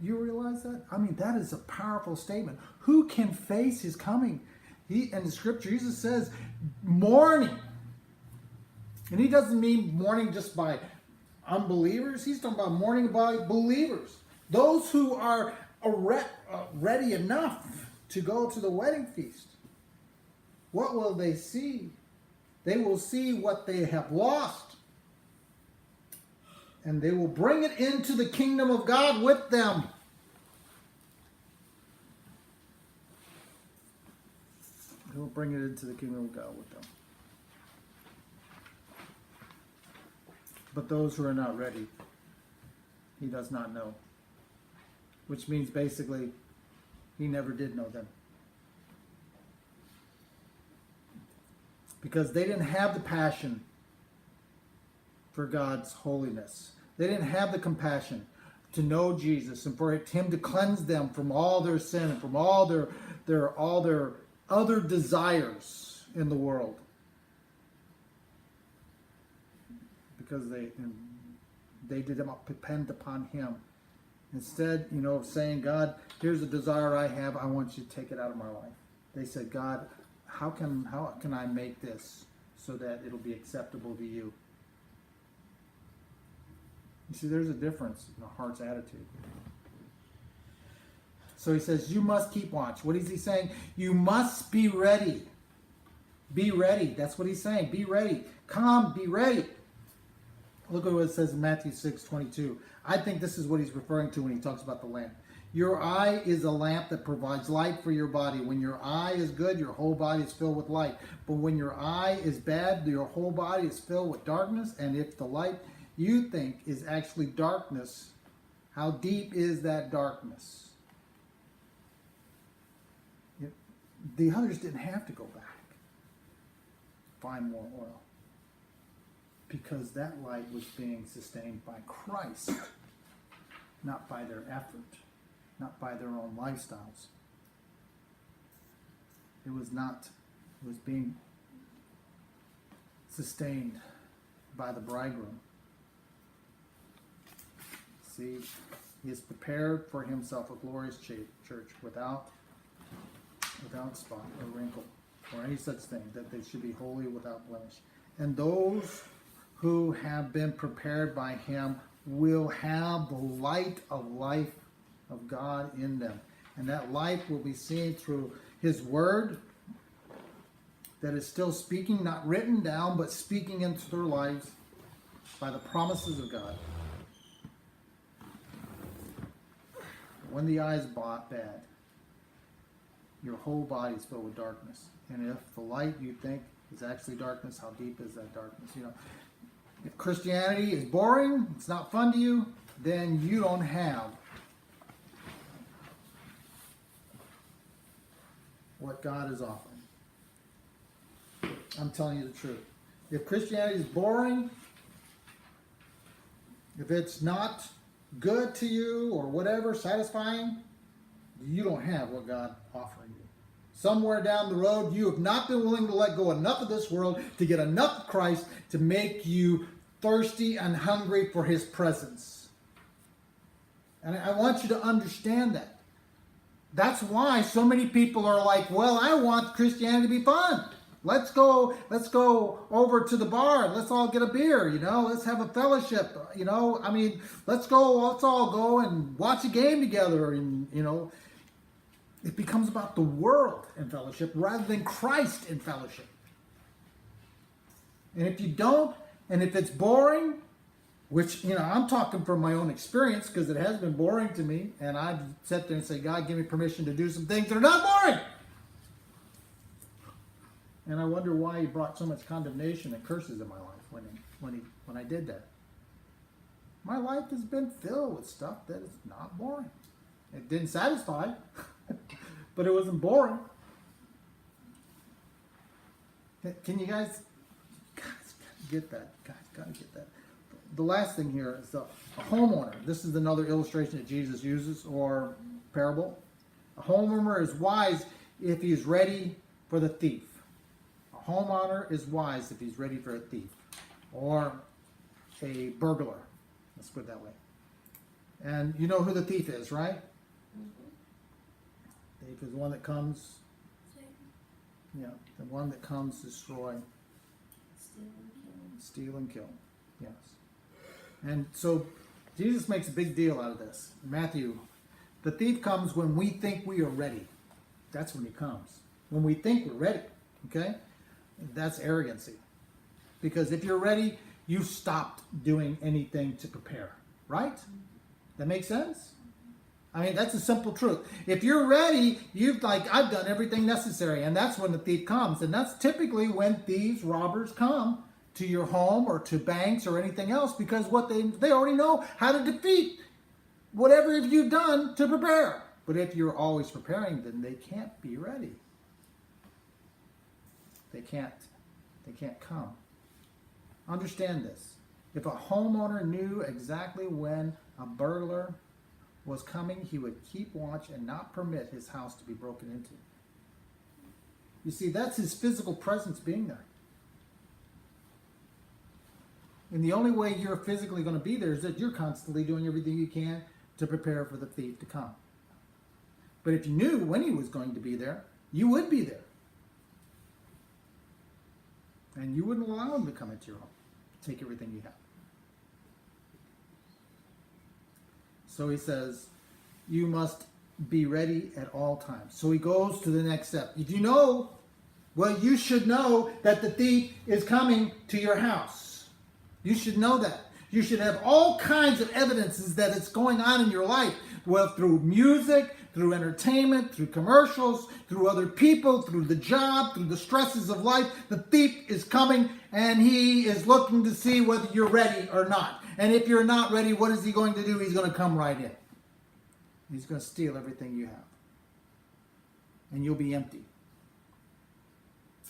You realize that? I mean, that is a powerful statement. Who can face his coming? In the scripture, Jesus says, mourning. And he doesn't mean mourning just by unbelievers. He's talking about mourning by believers. Those who are ready enough to go to the wedding feast. What will they see? They will see what they have lost. And they will bring it into the kingdom of God with them. They will bring it into the kingdom of God with them. But those who are not ready, he does not know. Which means basically, he never did know them. Because they didn't have the passion for God's holiness. They didn't have the compassion to know Jesus and for him to cleanse them from all their sin and from all their other desires in the world. Because they did not depend upon him. Instead, of saying, God, here's a desire I have. I want you to take it out of my life. They said, God, how can I make this so that it'll be acceptable to you? You see, there's a difference in the heart's attitude. So he says, you must keep watch. What is he saying? You must be ready. Be ready. That's what he's saying. Be ready. Come, be ready. Look at what it says in Matthew 6:22. I think this is what he's referring to when he talks about the lamp. Your eye is a lamp that provides light for your body. When your eye is good, your whole body is filled with light. But when your eye is bad, your whole body is filled with darkness. And if the light you think is actually darkness, how deep is that darkness? The others didn't have to go back, find more oil. Because that light was being sustained by Christ, not by their effort, not by their own lifestyles. It was being sustained by the bridegroom. See, he has prepared for himself a glorious church without spot or wrinkle or any such thing, that they should be holy without blemish. And those who have been prepared by him will have the light of life of God in them. And that life will be seen through his word that is still speaking, not written down, but speaking into their lives by the promises of God. When the eye is bad, your whole body is filled with darkness. And if the light you think is actually darkness, how deep is that darkness? You know, if Christianity is boring, it's not fun to you, then you don't have what God is offering. I'm telling you the truth. If Christianity is boring, if it's not good to you or whatever, satisfying, you don't have what God offering you. Somewhere down the road, you have not been willing to let go enough of this world to get enough of Christ to make you thirsty and hungry for his presence. And I want you to understand that. That's why so many people are like, well, I want Christianity to be fun. Let's go over to the bar. Let's all get a beer, you know. Let's have a fellowship, you know. I mean, let's all go and watch a game together. And, you know, it becomes about the world in fellowship rather than Christ in fellowship. And if you don't, and if it's boring, which, you know, I'm talking from my own experience because it has been boring to me. And I've sat there and say, God, give me permission to do some things that are not boring. And I wonder why he brought so much condemnation and curses in my life when I did that. My life has been filled with stuff that is not boring. It didn't satisfy, but it wasn't boring. Can you guys get that? Guys, gotta get that. The last thing here is a homeowner. This is another illustration that Jesus uses, or parable. A homeowner is wise if he is ready for the thief. A homeowner is wise if he's ready for a thief or a burglar. Let's put it that way. And you know who the thief is, right? The thief is the one that comes, yeah, the one that comes to destroy, steal and kill. Yes. And so Jesus makes a big deal out of this. Matthew, the thief comes when we think we are ready. That's when he comes. When we think we're ready. Okay? That's arrogancy. Because if you're ready, you've stopped doing anything to prepare. Right? That makes sense? I mean, that's a simple truth. If you're ready, I've done everything necessary. And that's when the thief comes. And that's typically when thieves, robbers come to your home or to banks or anything else, because what they already know how to defeat whatever you've done to prepare. But if you're always preparing, then they can't be ready. They can't come. Understand this. If a homeowner knew exactly when a burglar was coming, he would keep watch and not permit his house to be broken into. You see, that's his physical presence being there. And the only way you're physically going to be there is that you're constantly doing everything you can to prepare for the thief to come. But if you knew when he was going to be there, you would be there. And you wouldn't allow him to come into your home, take everything you have. So he says, you must be ready at all times. So he goes to the next step. If you know, well, you should know that the thief is coming to your house. You should know that. You should have all kinds of evidences that it's going on in your life. Well, through music, through entertainment, through commercials, through other people, through the job, through the stresses of life. The thief is coming and he is looking to see whether you're ready or not. And if you're not ready, what is he going to do? He's going to come right in. He's going to steal everything you have. And you'll be empty.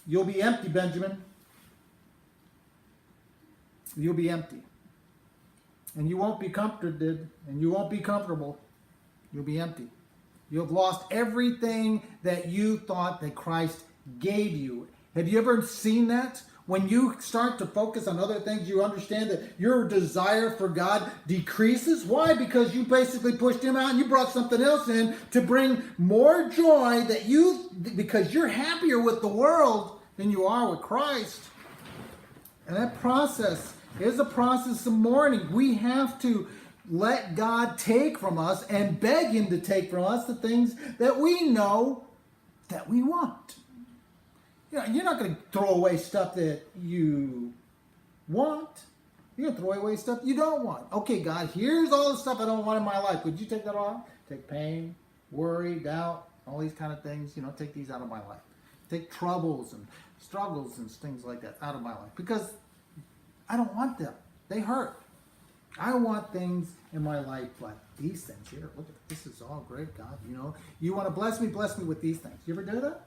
You'll be empty, Benjamin. You'll be empty. And you won't be comforted, and you won't be comfortable. You'll be empty. You've lost everything that you thought that Christ gave you. Have you ever seen that? When you start to focus on other things, you understand that your desire for God decreases. Why? Because you basically pushed him out and you brought something else in to bring more joy because you're happier with the world than you are with Christ. And that process is a process of mourning. We have to let God take from us and beg him to take from us the things that we know that we want. You know, you're not going to throw away stuff that you want. You're going to throw away stuff you don't want. Okay, God, here's all the stuff I don't want in my life. Would you take that off? Take pain, worry, doubt, all these kind of things. You know, take these out of my life. Take troubles and struggles and things like that out of my life. Because I don't want them. They hurt. I want things in my life like these things here. Look at this. Is all great, God. You know, you want to bless me with these things. You ever do that?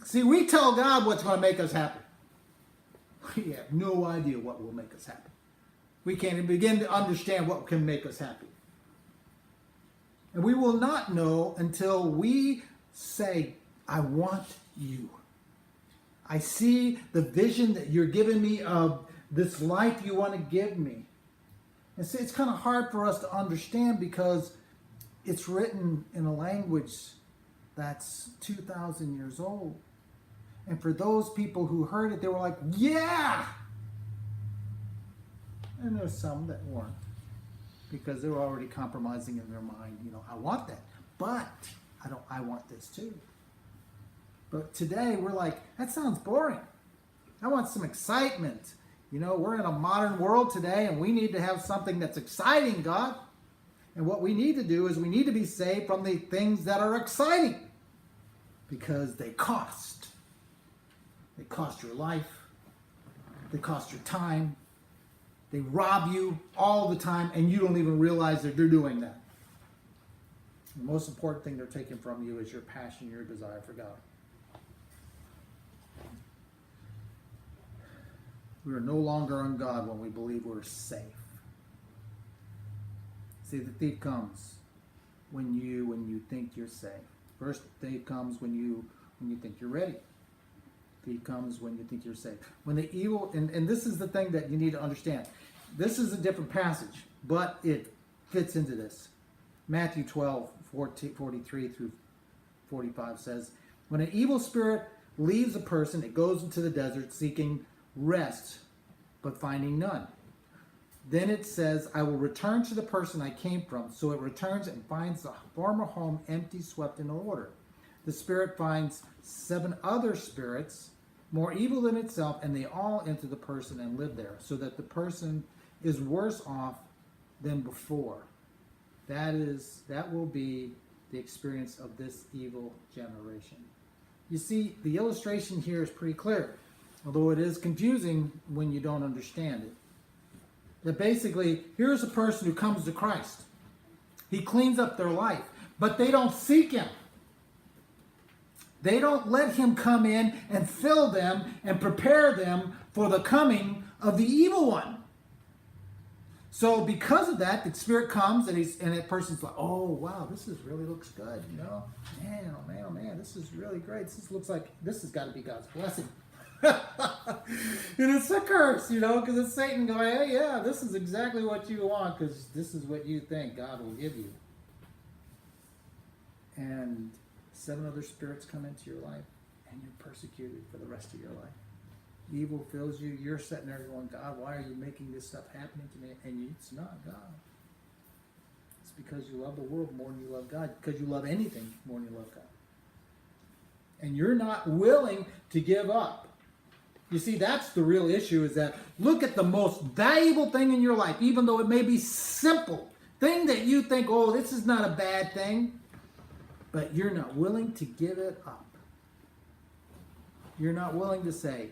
See, we tell God what's going to make us happy. We have no idea what will make us happy. We can't even begin to understand what can make us happy. And we will not know until we say, I want you. I see the vision that you're giving me of this life you want to give me. And see, it's kind of hard for us to understand because it's written in a language that's 2,000 years old. And for those people who heard it, they were like, yeah! And there's some that weren't, because they were already compromising in their mind. You know, I want that, but I want this too. But today we're like, that sounds boring. I want some excitement. You know, we're in a modern world today, and we need to have something that's exciting, God. And what we need to do is we need to be saved from the things that are exciting, because they cost. They cost your life. They cost your time. They rob you all the time, and you don't even realize that they're doing that. The most important thing they're taking from you is your passion, your desire for God. We are no longer on God when we believe we're safe. See, the thief comes when you think you're safe. First, the thief comes when you think you're ready. Thief comes when you think you're safe. When the evil, and this is the thing that you need to understand. This is a different passage, but it fits into this. Matthew 12, 43 through 45 says, when an evil spirit leaves a person, it goes into the desert seeking rest, but finding none. Then it says, I will return to the person I came from. So it returns and finds the former home empty, swept, in order. The spirit finds 7 other spirits more evil than itself, and they all enter the person and live there, so that the person is worse off than before. That will be the experience of this evil generation. You see, the illustration here is pretty clear, although it is confusing when you don't understand it. That basically, here's a person who comes to Christ. He cleans up their life, but they don't seek him. They don't let him come in and fill them and prepare them for the coming of the evil one. So because of that, the spirit comes and that person's like, oh wow, this really looks good, you know, man, oh man, this is really great. This has got to be God's blessing. And it's a curse, you know, because it's Satan going, hey, yeah, this is exactly what you want, because this is what you think God will give you. And 7 other spirits come into your life, and you're persecuted for the rest of your life. Evil fills you. You're sitting there going, God, why are you making this stuff happening to me? And it's not God. It's because you love the world more than you love God, because you love anything more than you love God. And you're not willing to give up. You see, that's the real issue, is that look at the most valuable thing in your life, even though it may be simple, thing that you think, oh, this is not a bad thing, but you're not willing to give it up. You're not willing to say,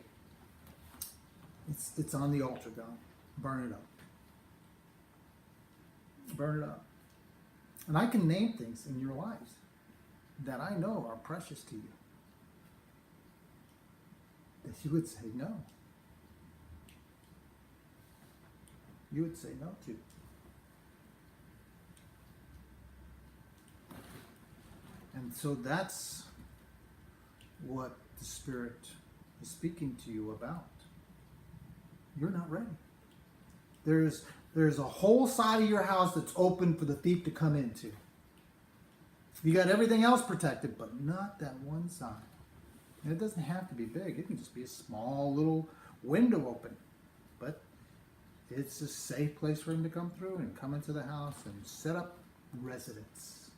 it's on the altar, God. Burn it up. Burn it up. And I can name things in your lives that I know are precious to you, that you would say no. You would say no to. And so that's what the Spirit is speaking to you about. You're not ready. There's a whole side of your house that's open for the thief to come into. You got everything else protected, but not that one side. And it doesn't have to be big. It can just be a small little window open. But it's a safe place for him to come through and come into the house and set up residence.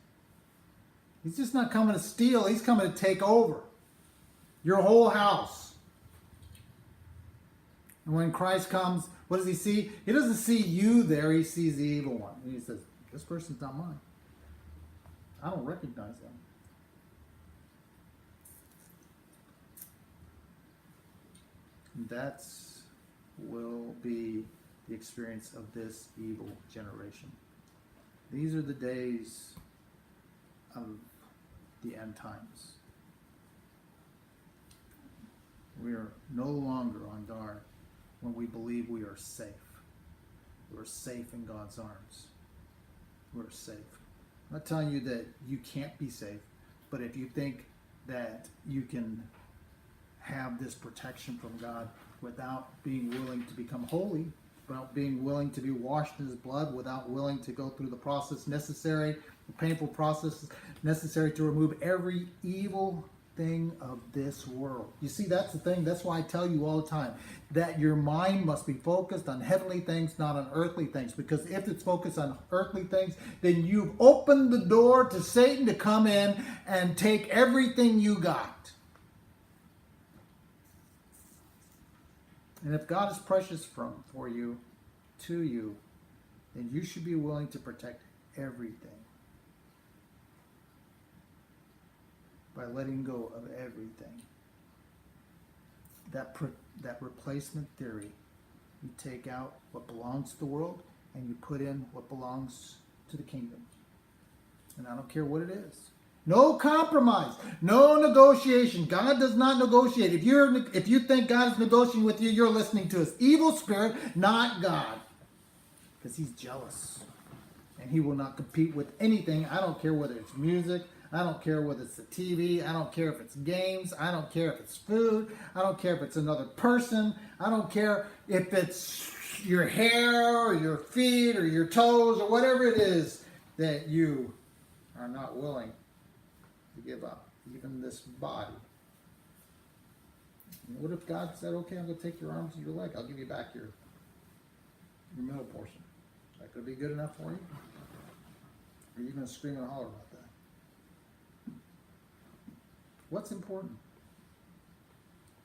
He's just not coming to steal. He's coming to take over your whole house. And when Christ comes, what does he see? He doesn't see you there. He sees the evil one. And he says, this person's not mine. I don't recognize them. And that's will be the experience of this evil generation. These are the days of the end times. We are no longer on guard when we believe we are safe. We're safe in God's arms. We're safe. I'm not telling you that you can't be safe, but if you think that you can have this protection from God without being willing to become holy, without being willing to be washed in his blood, without willing to go through the process necessary, the painful process necessary to remove every evil thing of this world. You see, that's the thing. That's why I tell you all the time that your mind must be focused on heavenly things, not on earthly things. Because if it's focused on earthly things, then you've opened the door to Satan to come in and take everything you got. And if God is precious for you, to you, then you should be willing to protect everything by letting go of everything. That replacement theory, you take out what belongs to the world and you put in what belongs to the kingdom. And I don't care what it is. No compromise, no negotiation. God does not negotiate. If you think God is negotiating with you, you're listening to his evil spirit, not God. Because he's jealous. And he will not compete with anything. I don't care whether it's music. I don't care whether it's the TV. I don't care if it's games. I don't care if it's food. I don't care if it's another person. I don't care if it's your hair or your feet or your toes or whatever it is that you are not willing to give up, even this body. And what if God said, okay, I'm going to take your arms and your leg. I'll give you back your middle portion. That could be good enough for you? Or are you going to scream and holler about that? What's important?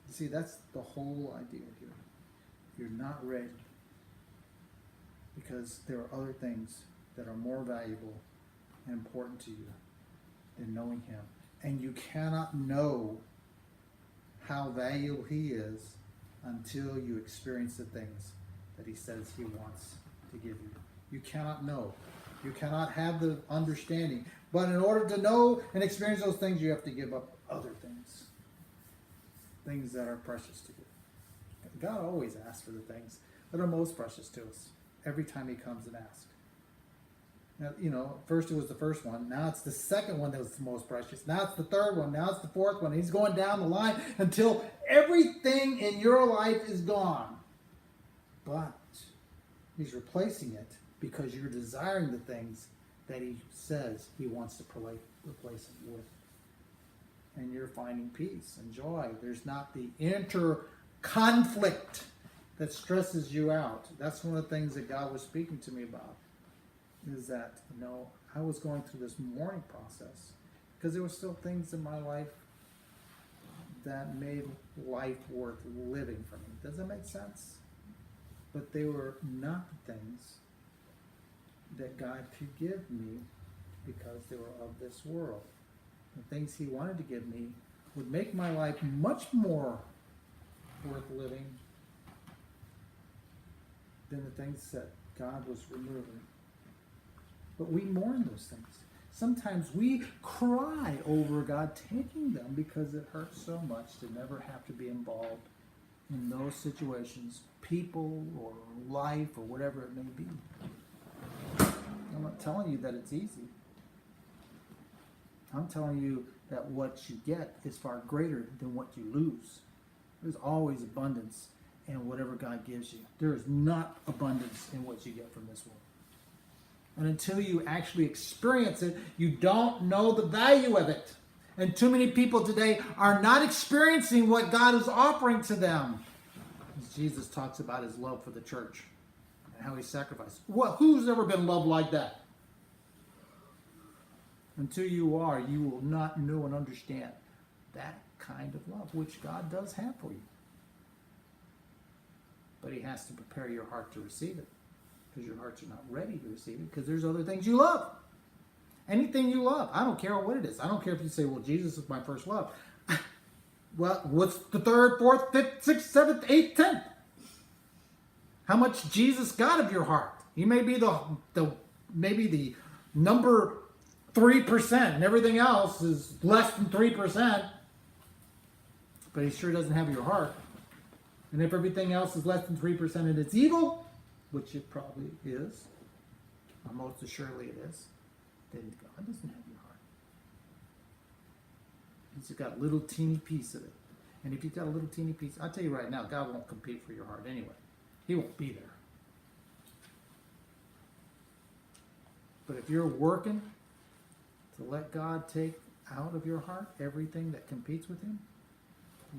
You see, that's the whole idea here. You're not ready because there are other things that are more valuable and important to you than knowing him. And you cannot know how valuable he is until you experience the things that he says he wants to give you. You cannot know. You cannot have the understanding. But in order to know and experience those things, you have to give up other things. Things that are precious to you. God always asks for the things that are most precious to us every time he comes and asks. Now, first it was the first one. Now it's the second one that was the most precious. Now it's the third one. Now it's the fourth one. He's going down the line until everything in your life is gone. But he's replacing it because you're desiring the things that he says he wants to replace it with. And you're finding peace and joy. There's not the inner conflict that stresses you out. That's one of the things that God was speaking to me about. Is that, I was going through this mourning process because there were still things in my life that made life worth living for me. Does that make sense? But they were not the things that God could give me because they were of this world. The things he wanted to give me would make my life much more worth living than the things that God was removing. But we mourn those things. Sometimes we cry over God taking them because it hurts so much to never have to be involved in those situations, people or life or whatever it may be. I'm not telling you that it's easy. I'm telling you that what you get is far greater than what you lose. There's always abundance in whatever God gives you. There is not abundance in what you get from this world. And until you actually experience it, you don't know the value of it. And too many people today are not experiencing what God is offering to them. As Jesus talks about his love for the church. and how he sacrificed. Well, who's ever been loved like that? Until you are, you will not know and understand that kind of love, which God does have for you. But he has to prepare your heart to receive it, because your hearts are not ready to receive it, because there's other things you love. Anything you love. I don't care what it is. I don't care if you say, well, Jesus is my first love. Well, what's the third, fourth, fifth, sixth, seventh, eighth, 10th? How much Jesus got of your heart? He may be maybe the number 3%, and everything else is less than 3%. But he sure doesn't have your heart. And if everything else is less than 3% and it's evil, which it probably is, or most assuredly it is, then God doesn't have your heart. He's got a little teeny piece of it. And if you've got a little teeny piece, I'll tell you right now, God won't compete for your heart anyway. He won't be there. But if you're working to let God take out of your heart everything that competes with him,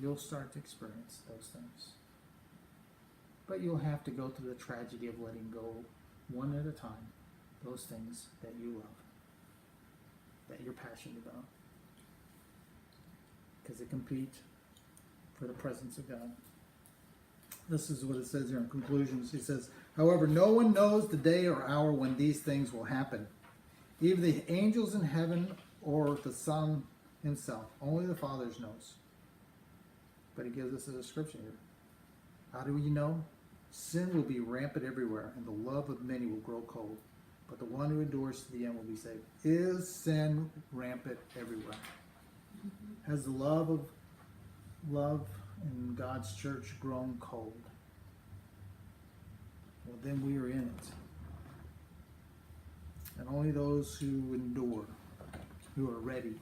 you'll start to experience those things. But you'll have to go through the tragedy of letting go one at a time those things that you love, that you're passionate about. Because they compete for the presence of God. This is what it says here in conclusions. He says, however, no one knows the day or hour when these things will happen. Even the angels in heaven or the Son himself. Only the Father knows. But he gives us a description here. How do we know? Sin will be rampant everywhere, and the love of many will grow cold. But the one who endures to the end will be saved. Is sin rampant everywhere? Has the love in God's church grown cold? Well, then we are in it. And only those who endure, who are ready.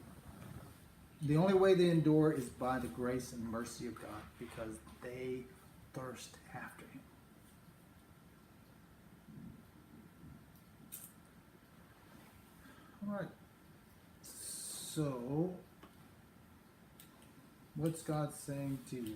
The only way they endure is by the grace and mercy of God, because they thirst after him. All right. So, what's God saying to you?